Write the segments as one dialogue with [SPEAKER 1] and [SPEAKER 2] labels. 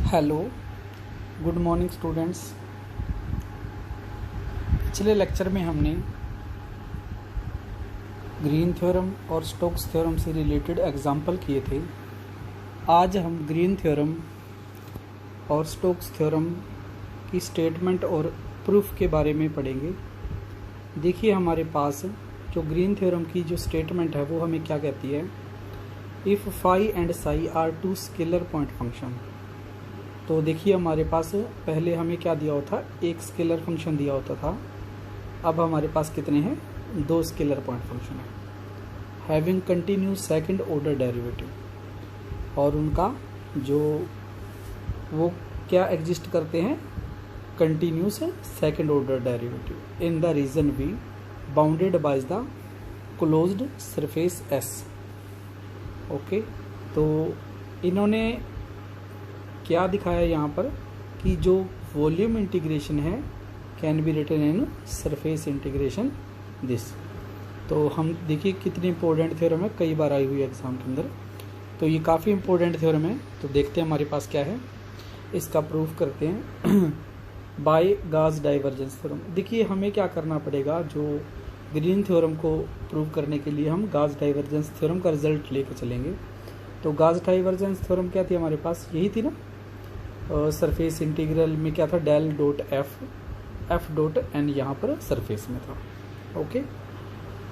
[SPEAKER 1] Hello, good morning students. पिछले lecture में हमने ग्रीन थ्योरम और स्टोक्स थ्योरम से रिलेटेड एग्जाम्पल किए थे। आज हम ग्रीन थ्योरम और स्टोक्स थ्योरम की स्टेटमेंट और प्रूफ के बारे में पढ़ेंगे। देखिए, हमारे पास जो ग्रीन थ्योरम की जो स्टेटमेंट है वो हमें क्या कहती है, if phi and psi are two scalar point function. तो देखिए, हमारे पास पहले हमें क्या दिया होता, एक स्केलर फंक्शन दिया होता था। अब हमारे पास कितने हैं, दो स्केलर पॉइंट फंक्शन है having continuous second order derivative, और उनका जो वो क्या एग्जिस्ट करते हैं, continuous second order derivative in the region V bounded by the closed surface S. Okay, तो इन्होंने क्या दिखाया यहाँ पर कि जो वॉल्यूम इंटीग्रेशन है can be written in surface integration this. तो हम देखिए कितनी इंपॉर्टेंट थ्योरम है, कई बार आई हुई एग्जाम के अंदर, तो ये काफ़ी इंपॉर्टेंट थ्योरम है। तो देखते हैं हमारे पास क्या है, इसका प्रूफ करते हैं बाय गॉस डाइवर्जेंस थ्योरम। देखिए, हमें क्या करना पड़ेगा, जो ग्रीन थ्योरम को प्रूव करने के लिए हम गॉस डाइवर्जेंस थ्योरम का रिजल्ट लेकर चलेंगे। तो गॉस डाइवर्जेंस थ्योरम क्या थी हमारे पास, यही थी ना, सरफेस इंटीग्रल में क्या था, del dot F dot N यहाँ पर सरफेस में था। ओके,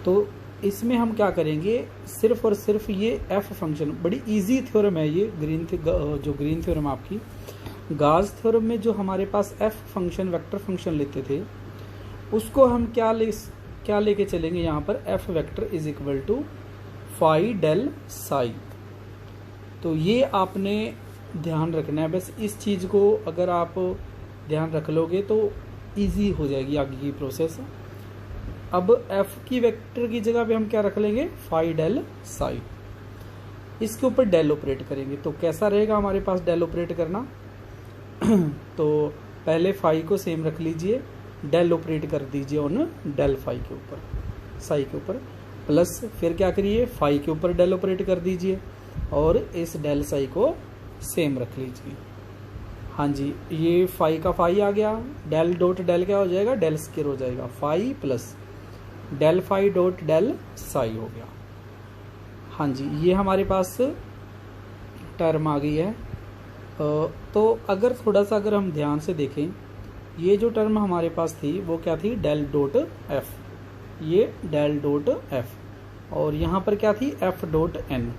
[SPEAKER 1] तो इसमें हम क्या करेंगे, सिर्फ और सिर्फ ये एफ फंक्शन, बड़ी इजी थ्योरम है ये जो ग्रीन थ्योरम आपकी। गॉस थ्योरम में जो हमारे पास एफ फंक्शन वेक्टर फंक्शन लेते थे, उसको हम क्या लेके चलेंगे यहाँ पर, F vector is equal to phi del psi. तो ये आपने ध्यान रखना है, बस इस चीज़ को अगर आप ध्यान रख लोगे तो इजी हो जाएगी आगे की प्रोसेस। अब f की वेक्टर की जगह पे हम क्या रख लेंगे, फाई डेल साई, इसके ऊपर डेल ऑपरेट करेंगे। तो कैसा रहेगा हमारे पास डेल ऑपरेट करना तो पहले फाई को सेम रख लीजिए, डेल ऑपरेट कर दीजिए ऑन डेल फाई के ऊपर, साई के ऊपर, प्लस फिर क्या करिए, फाई के ऊपर डेल ऑपरेट कर दीजिए और इस डेल साई को सेम रख लीजिए। हाँ जी, ये फाई का फाई आ गया, डेल डॉट डेल क्या हो जाएगा, डेल स्क्वायर हो जाएगा, phi plus del phi dot del psi हो गया। हाँ जी, ये हमारे पास टर्म आ गई है। तो अगर थोड़ा सा अगर हम ध्यान से देखें, ये जो टर्म हमारे पास थी वो क्या थी, डेल डॉट एफ, ये डेल डॉट एफ, और यहाँ पर क्या थी, एफ डॉट एन।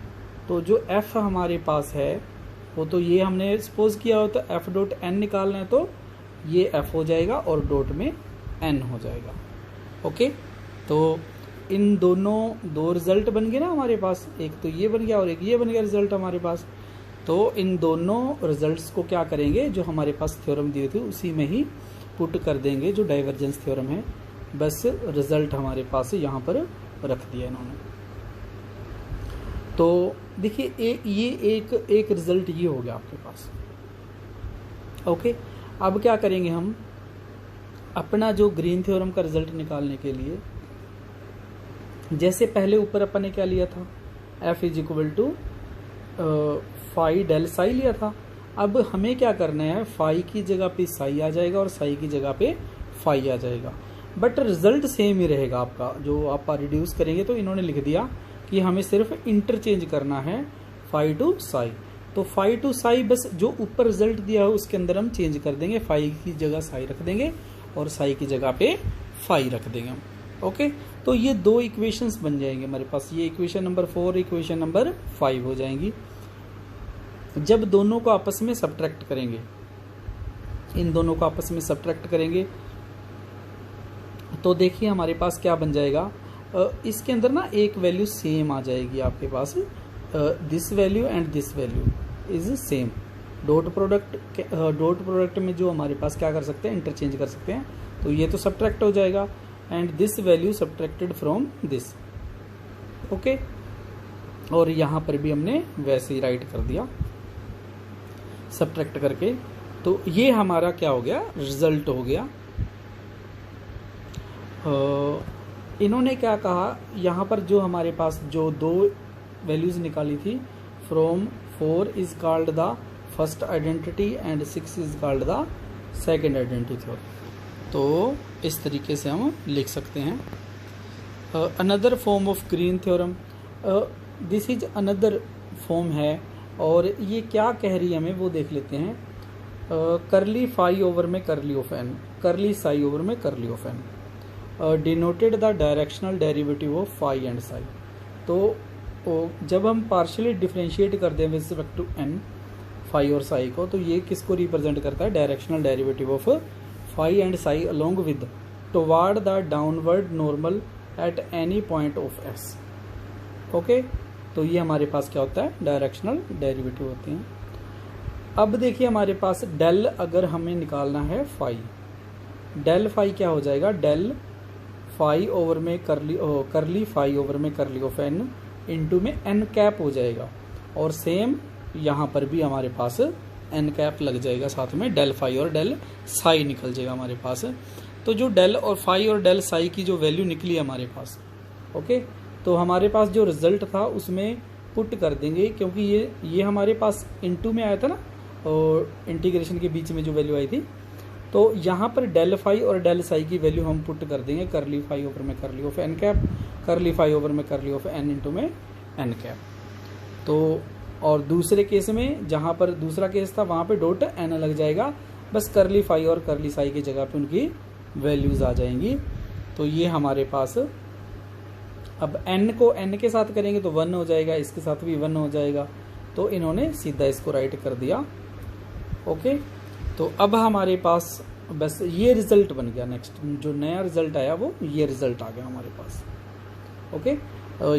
[SPEAKER 1] तो जो एफ हमारे पास है वो तो ये हमने सपोज किया हो, तो एफ डॉट एन निकालना है तो ये एफ हो जाएगा और डॉट में एन हो जाएगा। ओके, तो इन दोनों दो रिजल्ट बन गए ना हमारे पास, एक तो ये बन गया और एक ये बन गया रिजल्ट हमारे पास। तो इन दोनों रिजल्ट्स को क्या करेंगे, जो हमारे पास थ्योरम दिए थे उसी में ही पुट कर देंगे, जो डाइवर्जेंस थ्योरम है, बस रिजल्ट हमारे पास यहाँ पर रख दिया इन्होंने। तो देखिए, ये एक रिजल्ट ये हो गया आपके पास। ओके, अब क्या करेंगे हम, अपना जो ग्रीन थ्योरम का रिजल्ट निकालने के लिए, जैसे पहले ऊपर अपन ने क्या लिया था, F is equal to phi del psi लिया था। अब हमें क्या करना है, फाई की जगह पे साई आ जाएगा और साई की जगह पे फाई आ जाएगा, बट रिजल्ट सेम ही रहेगा आपका। जो आप रिड्यूस करेंगे, तो इन्होंने लिख दिया कि हमें सिर्फ इंटरचेंज करना है फाई टू साई। तो फाई टू साई, बस जो ऊपर रिजल्ट दिया है उसके अंदर हम चेंज कर देंगे, फाई की जगह साई रख देंगे और साई की जगह पे फाई रख देंगे हम। ओके, तो ये दो इक्वेशंस बन जाएंगे हमारे पास, ये इक्वेशन नंबर 4, इक्वेशन नंबर 5 हो जाएंगी। जब दोनों को आपस में सब्ट्रैक्ट करेंगे, इन दोनों को आपस में सब्ट्रैक्ट करेंगे, तो देखिए हमारे पास क्या बन जाएगा, इसके अंदर ना एक वैल्यू सेम आ जाएगी आपके पास, this value and this value is same. Dot product में जो हमारे पास क्या कर सकते हैं, इंटरचेंज कर सकते हैं, तो ये तो सब्ट्रैक्ट हो जाएगा, and this value subtracted from this. Okay, और यहाँ पर भी हमने वैसे ही राइट कर दिया सब्ट्रैक्ट करके। तो ये हमारा क्या हो गया, रिजल्ट हो गया। इन्होंने क्या कहा, यहाँ पर जो हमारे पास जो दो वैल्यूज निकाली थी, from 4 is called the first identity and 6 is called the second identity theorem. तो इस तरीके से हम लिख सकते हैं। Another form of green theorem, this is another form है, और ये क्या कह रही है हमें वो देख लेते हैं। करली फाई ओवर में करली ऑफ एन, करली साई ओवर में करली of N denoted the directional derivative of phi and psi. तो जब हम पार्शियली डिफरेंशिएट कर दें with respect to N, phi और साई को, तो ये किसको रिप्रेजेंट करता है? Directional derivative of phi and psi along with toward the downward normal at any point of S. Okay, तो ये हमारे पास क्या होता है? डायरेक्शनल डेरिवेटिव होते हैं। अब देखिए हमारे पास डेल अगर हमें निकालना है फाई, डेल फाई क्या हो जाएगा? डेल फाई ओवर में करली फाई ओवर में करली ऑफ एन इंटू में एन कैप हो जाएगा, और सेम यहाँ पर भी हमारे पास एन कैप लग जाएगा, साथ में डेल फाई और डेल साई निकल जाएगा हमारे पास। तो जो डेल और फाई और डेल साई की जो वैल्यू निकली है हमारे पास, ओके, तो हमारे पास जो रिजल्ट था उसमें पुट कर देंगे, क्योंकि ये हमारे पास इनटू में आया था ना, और इंटीग्रेशन के बीच में जो वैल्यू आई थी, तो यहाँ पर डेल फाई और डेल साई की वैल्यू हम पुट कर देंगे करली फाई ओवर में करली ऑफ एन कैप, करली फाई ओवर में करली ऑफ एन इंटू में एन कैप। तो और दूसरे केस में, जहाँ पर दूसरा केस था वहाँ पे डॉट एन लग जाएगा, बस करली फाई और करली साई की जगह पे उनकी वैल्यूज आ जाएंगी। तो ये हमारे पास, अब n को n के साथ करेंगे तो 1 हो जाएगा, इसके साथ भी 1 हो जाएगा, तो इन्होंने सीधा इसको राइट कर दिया। ओके, तो अब हमारे पास बस ये रिजल्ट बन गया। नेक्स्ट जो नया रिजल्ट आया वो ये रिजल्ट आ गया हमारे पास। ओके,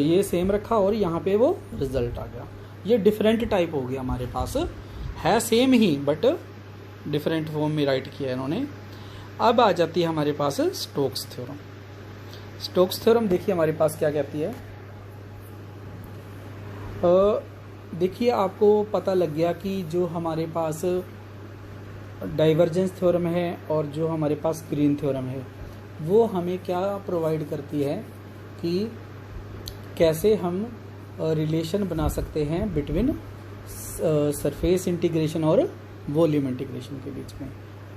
[SPEAKER 1] ये सेम रखा और यहाँ पे वो रिजल्ट आ गया। ये डिफरेंट टाइप हो गया हमारे पास, है same he but different form में राइट किया इन्होंने। अब आ जाती है हमारे पास स्टोक्स थ्योरम। स्टोक्स थ्योरम देखिए हमारे पास क्या कहती है। देखिए आपको पता लग गया कि जो हमारे पास डाइवर्जेंस थ्योरम है और जो हमारे पास ग्रीन थ्योरम है वो हमें क्या प्रोवाइड करती है कि कैसे हम रिलेशन बना सकते हैं बिटवीन सरफेस इंटीग्रेशन और वॉल्यूम इंटीग्रेशन के बीच में।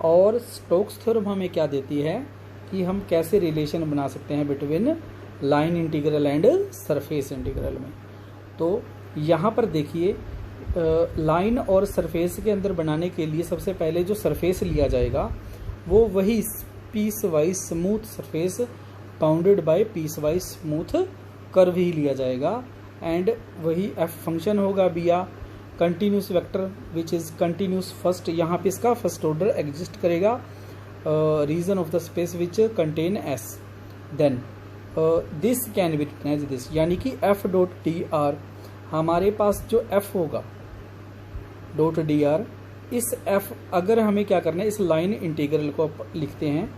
[SPEAKER 1] और स्टोक्स थ्योरम हमें क्या देती है कि हम कैसे रिलेशन बना सकते हैं between line integral and surface integral में। तो यहाँ पर देखिए लाइन और सरफेस के अंदर बनाने के लिए सबसे पहले जो सरफेस लिया जाएगा वो वही piecewise smooth surface bounded by piecewise smooth curve ही लिया जाएगा, एंड वही एफ फंक्शन होगा be a continuous vector which is continuous first. यहाँ पे इसका फर्स्ट ऑर्डर एग्जिस्ट करेगा region of the space which contain S, then this can be written as this, यानी कि एफ डॉट डी आर हमारे पास जो एफ होगा डॉट डी आर, इस एफ अगर हमें क्या करना है इस लाइन इंटीग्रल को लिखते हैं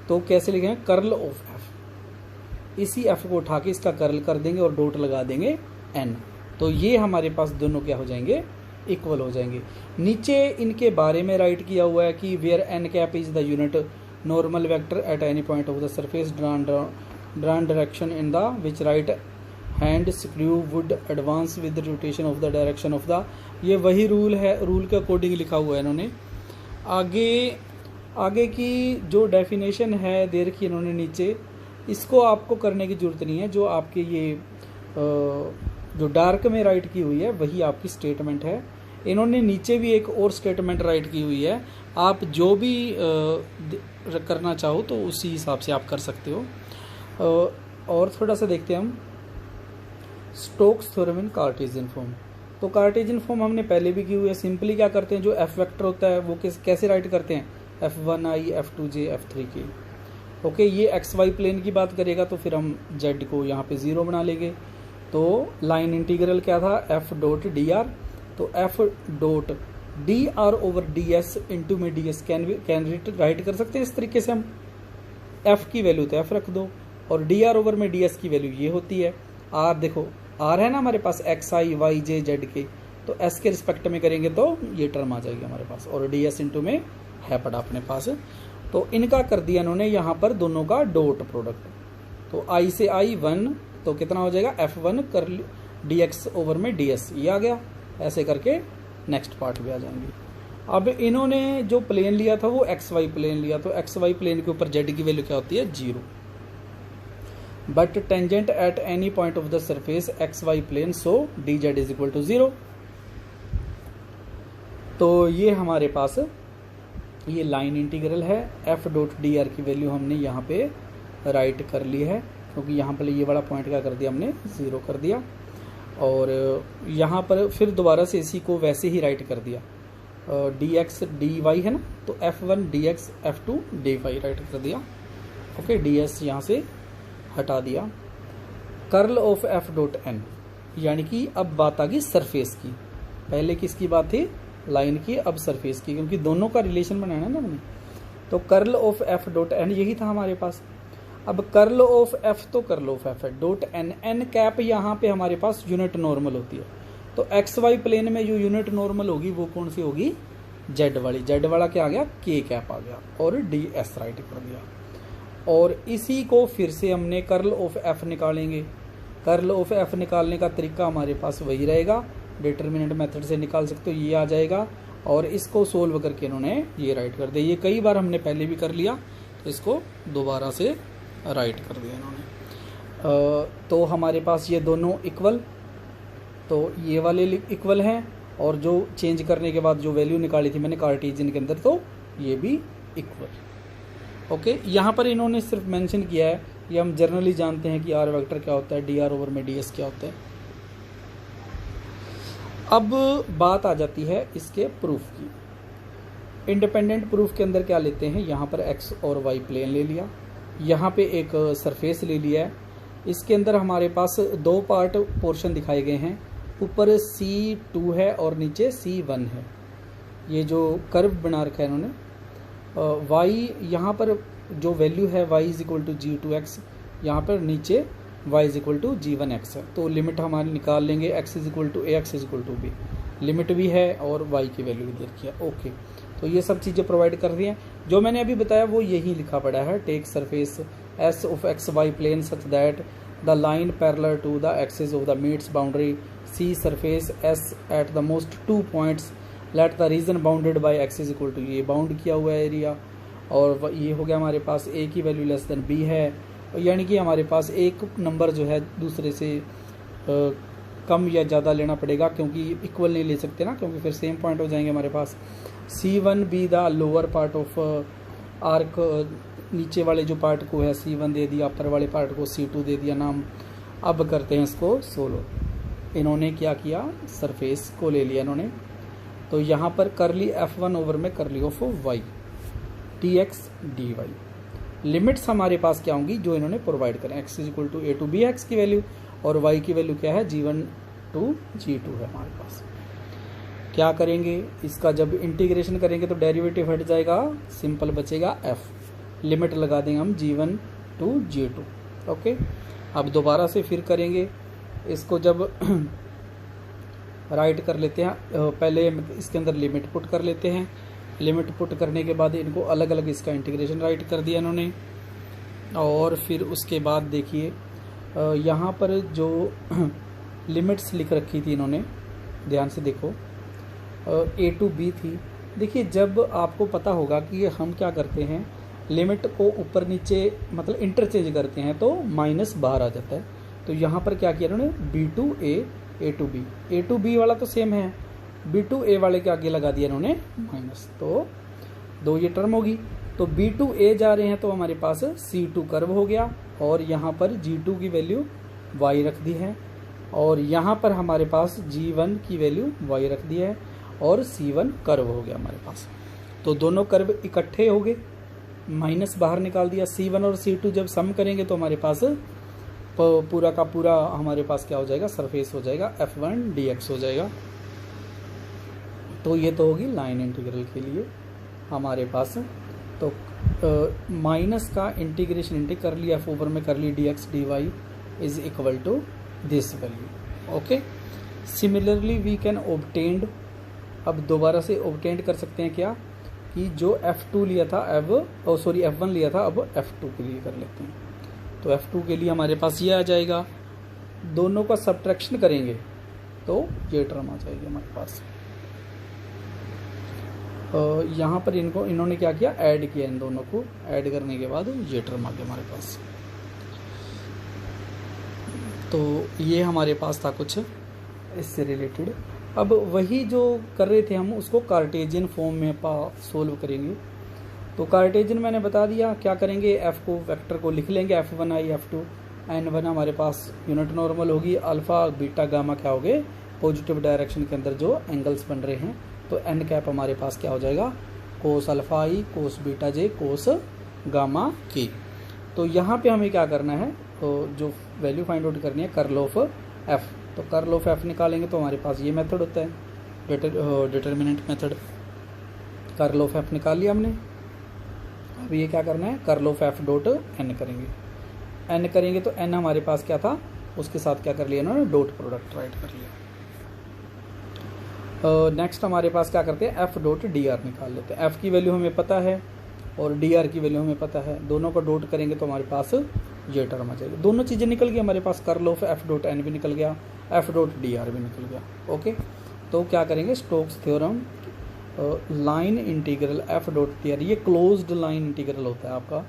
[SPEAKER 1] तो कैसे लिखेंगे? Curl of F. इसी एफ को उठा के इसका कर्ल कर देंगे और डॉट लगा देंगे एन, तो ये हमारे पास दोनों क्या हो जाएंगे? इक्वल हो जाएंगे। नीचे इनके बारे में राइट किया हुआ है कि where N cap is the unit normal vector at any point of the surface drawn direction in the which right hand screw would advance with rotation of the direction of the, ये वही rule है, rule के according लिखा हुआ है इन्होंने। आगे की जो डेफिनेशन है दे रखी इन्होंने नीचे, इसको आपको करने की जरूरत नहीं है। जो आपके ये जो डार्क में राइट की हुई है वही आपकी स्टेटमेंट है। इन्होंने नीचे भी एक और स्टेटमेंट राइट की हुई है, आप जो भी करना चाहो तो उसी हिसाब से आप कर सकते हो। और थोड़ा सा देखते हैं हम Stokes theorem in Cartesian form. तो कार्टेशियन फॉर्म हमने पहले भी की हुई है। सिंपली क्या करते हैं, जो एफ वेक्टर होता है वो कैसे राइट करते हैं? F1i F2j F3k। ओके, ये एक्स वाई प्लेन की बात करेगा तो फिर हम जेड को यहाँ पे 0 बना लेंगे। तो लाइन इंटीग्रल क्या था? एफ डॉट डी आर, तो F dot D are over D S into में डी एस कैन राइट कर सकते हैं इस तरीके से हम। एफ की वैल्यू तो एफ रख दो और डी आर ओवर में डी एस की वैल्यू ये होती है आर। देखो आर है ना हमारे पास एक्स आई वाई जे जेड के, तो एस के रिस्पेक्ट में करेंगे तो ये टर्म आ जाएगी हमारे पास, और डी एस इंटू में है पड़ा अपने पास। तो इनका कर दिया इन्होंने यहाँ पर दोनों का डॉट प्रोडक्ट, तो आई से आई 1, तो कितना हो जाएगा? F1 कर डी एक्स ओवर में डी एस, ये आ गया। ऐसे करके नेक्स्ट पार्ट भी आ जाएंगे। अब इन्होंने जो प्लेन लिया था वो एक्स वाई प्लेन लिया, तो एक्स वाई प्लेन के ऊपर जेड की वैल्यू क्या होती है 0, but tangent at any point of the surface X Y plane, so D Z is equal to 0। तो ये हमारे पास ये लाइन इंटीग्रल है। एफ डॉट डी आर की वैल्यू हमने यहाँ पे राइट कर ली है, क्योंकि यहाँ पर ये वाला पॉइंट क्या कर दिया हमने 0 कर दिया, और यहाँ पर फिर दोबारा से इसी को वैसे ही राइट कर दिया, डी एक्स डी वाई है ना, तो F1 D X F2 D Y write कर दिया। ओके, डी एस यहाँ से हटा दिया। Curl of F dot N, यानी कि अब बात आ गई सरफेस की, पहले किसकी बात थी लाइन की, अब सरफेस की, क्योंकि दोनों का रिलेशन बनाना ना हमने। तो curl of F dot N यही था हमारे पास। अब कर्ल ऑफ एफ तो कर्ल ऑफ एफ है डॉट एन, एन कैप यहाँ पे हमारे पास यूनिट नॉर्मल होती है, तो एक्स वाई प्लेन में जो यूनिट नॉर्मल होगी वो कौन सी होगी जेड वाली, जेड वाला क्या आ गया के कैप आ गया, और डी एस राइट कर दिया। और इसी को फिर से हमने कर्ल ऑफ एफ निकालेंगे। कर्ल ऑफ एफ निकालने का तरीका हमारे पास वही रहेगा, डिटर्मिनेंट मेथड से निकाल सकते हो, ये आ जाएगा, और इसको सोल्व करके इन्होंने ये राइट कर दिया। ये कई बार हमने पहले भी कर लिया, तो इसको दोबारा से राइट कर दिया इन्होंने। तो हमारे पास ये दोनों इक्वल, तो ये वाले इक्वल हैं, और जो चेंज करने के बाद जो वैल्यू निकाली थी मैंने कार्टेशियन के अंदर, तो ये भी इक्वल। ओके, यहाँ पर इन्होंने सिर्फ मेंशन किया है, ये हम जनरली जानते हैं कि आर वेक्टर क्या होता है, डी आर ओवर में डी एस क्या होता है। अब बात आ जाती है इसके प्रूफ की। इंडिपेंडेंट प्रूफ के अंदर क्या लेते हैं, यहाँ पर एक्स और वाई प्लेन ले लिया, यहाँ पे एक सरफेस ले लिया है, इसके अंदर हमारे पास दो पार्ट पोर्शन दिखाए गए हैं, ऊपर C2 है और नीचे C1 है। ये जो कर्व बना रखा है इन्होंने, y यहाँ पर जो वैल्यू है y is equal to G2x, यहाँ पर नीचे y is equal to G1x है। तो लिमिट हमारी निकाल लेंगे, x is equal to ax is equal to b, limit भी है और y की वैल्यू भी दे रखी है। ओके, तो ये सब चीज़ें प्रोवाइड कर दी हैं। जो मैंने अभी बताया वो यही लिखा पड़ा है, take surface S of X Y plane such that the line parallel to the axis of the meets boundary C surface S at the most 2 points, let the region bounded by X is equal to, ये bound किया हुआ है area, और ये हो गया हमारे पास a की वैल्यू लेस देन b है, यानी कि हमारे पास एक नंबर जो है दूसरे से कम या ज़्यादा लेना पड़ेगा, क्योंकि इक्वल नहीं ले सकते ना, क्योंकि फिर सेम पॉइंट हो जाएंगे हमारे पास। C1 be the lower part of arc, नीचे वाले जो पार्ट को है C1 दे दिया, अपर वाले पार्ट को C2 दे दिया नाम। अब करते हैं इसको सोलो। इन्होंने क्या किया, सरफेस को ले लिया इन्होंने, तो यहाँ पर करली F1 ओवर में करली of y dx dy, limits हमारे पास क्या होंगी जो इन्होंने प्रोवाइड करें, x is equal to a to B X की वैल्यू, और y की वैल्यू क्या है G1 टू G2 है हमारे पास। क्या करेंगे, इसका जब इंटीग्रेशन करेंगे तो डेरिवेटिव हट जाएगा, सिंपल बचेगा f, लिमिट लगा देंगे हम G1 टू G2। ओके, अब दोबारा से फिर करेंगे इसको, जब राइट कर लेते हैं, पहले इसके अंदर लिमिट पुट कर लेते हैं, लिमिट पुट करने के बाद इनको अलग अलग इसका इंटीग्रेशन राइट कर दिया इन्होंने, और फिर उसके बाद देखिए यहाँ पर जो लिमिट्स लिख रखी थी इन्होंने, ध्यान से देखो, a टू b थी। देखिए जब आपको पता होगा कि हम क्या करते हैं, लिमिट को ऊपर नीचे मतलब इंटरचेंज करते हैं तो माइनस बाहर आ जाता है, तो यहाँ पर क्या किया इन्होंने b to a, a to b, a to b वाला तो सेम है, b टू a वाले के आगे लगा दिया इन्होंने माइनस, तो दो ये टर्म होगी, तो b टू a जा रहे हैं तो हमारे पास C2 कर्व हो गया, और यहाँ पर G2 की वैल्यू y रख दी है, और यहाँ पर हमारे पास G1 की वैल्यू y रख दी है, और C1 कर्व हो गया हमारे पास। तो दोनों कर्व इकट्ठे हो गए, माइनस बाहर निकाल दिया, C1 और C2 जब सम करेंगे तो हमारे पास पूरा का पूरा हमारे पास क्या हो जाएगा, सरफेस हो जाएगा, F1 dx हो जाएगा। तो ये तो होगी लाइन इंटीग्रल के लिए हमारे पास। तो माइनस का इंटीग्रेशन कर लिया F ओवर में कर ली dx dy is equal to this value. Okay, similarly we can obtained, अब दोबारा से ऑब्टेन्ड कर सकते हैं क्या, कि जो F2 लिया था अब F1 लिया था, अब F2 के लिए कर लेते हैं। तो F2 के लिए हमारे पास ये आ जाएगा, दोनों का सब्ट्रैक्शन करेंगे तो ये टर्म आ जाएगी हमारे पास। यहाँ पर इन्होंने क्या किया, ऐड किया, इन दोनों को ऐड करने के बाद ये टर्म आ गया हमारे पास। तो ये हमारे पास था कुछ इससे रिलेटेड। अब वही जो कर रहे थे हम उसको कार्टेजियन फॉर्म में सोल्व करेंगे। तो कार्टेजियन मैंने बता दिया, क्या करेंगे, एफ को वेक्टर को लिख लेंगे, F1i F2 N1 हमारे पास यूनिट नॉर्मल होगी, अल्फ़ा बीटा गामा क्या हो गए पॉजिटिव डायरेक्शन के अंदर जो एंगल्स बन रहे हैं। तो एन कैप हमारे पास क्या हो जाएगा, cos alpha i cos beta j cos gamma k। तो यहाँ पे हमें क्या करना है, तो जो वैल्यू फाइंड आउट करनी है कर्ल ऑफ एफ। तो कर्ल ऑफ एफ निकालेंगे तो हमारे पास ये मेथड होता है, determinant method. Curl of F निकाल लिया हमने। अब ये क्या करना है, curl of F dot N करेंगे। एन करेंगे तो एन हमारे पास क्या था, उसके साथ क्या कर लिया इन्होंने, डॉट प्रोडक्ट राइट कर लिया। नेक्स्ट हमारे पास क्या करते हैं, एफ डॉट डी आर निकाल लेते हैं। एफ की वैल्यू हमें पता है और डी आर की वैल्यू हमें पता है, दोनों को डॉट करेंगे तो हमारे पास ये टर्म आ जाएगी। दोनों चीज़ें निकल गई हमारे पास, curl of F dot N भी निकल गया, एफ डॉट डी आर भी निकल गया। ओके, तो क्या करेंगे, Stokes theorem line integral F dot D are, ये क्लोज्ड लाइन इंटीग्रल होता है आपका,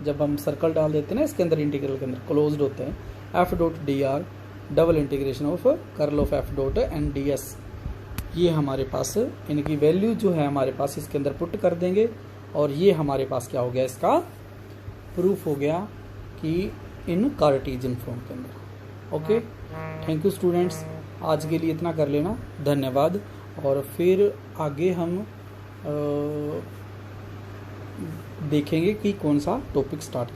[SPEAKER 1] जब हम सर्कल डाल देते हैं ना इसके अंदर, इंटीग्रल के अंदर क्लोज्ड होते हैं। F dot D R double integration of curl of F dot N D S, ये हमारे पास इनकी वैल्यू जो है हमारे पास इसके अंदर पुट कर देंगे और ये हमारे पास क्या हो गया, इसका प्रूफ हो गया कि इन कार्टेशियन फॉर्म के अंदर। ओके, थैंक यू स्टूडेंट्स, आज के लिए इतना कर लेना, धन्यवाद। और फिर आगे हम देखेंगे कि कौन सा टॉपिक स्टार्ट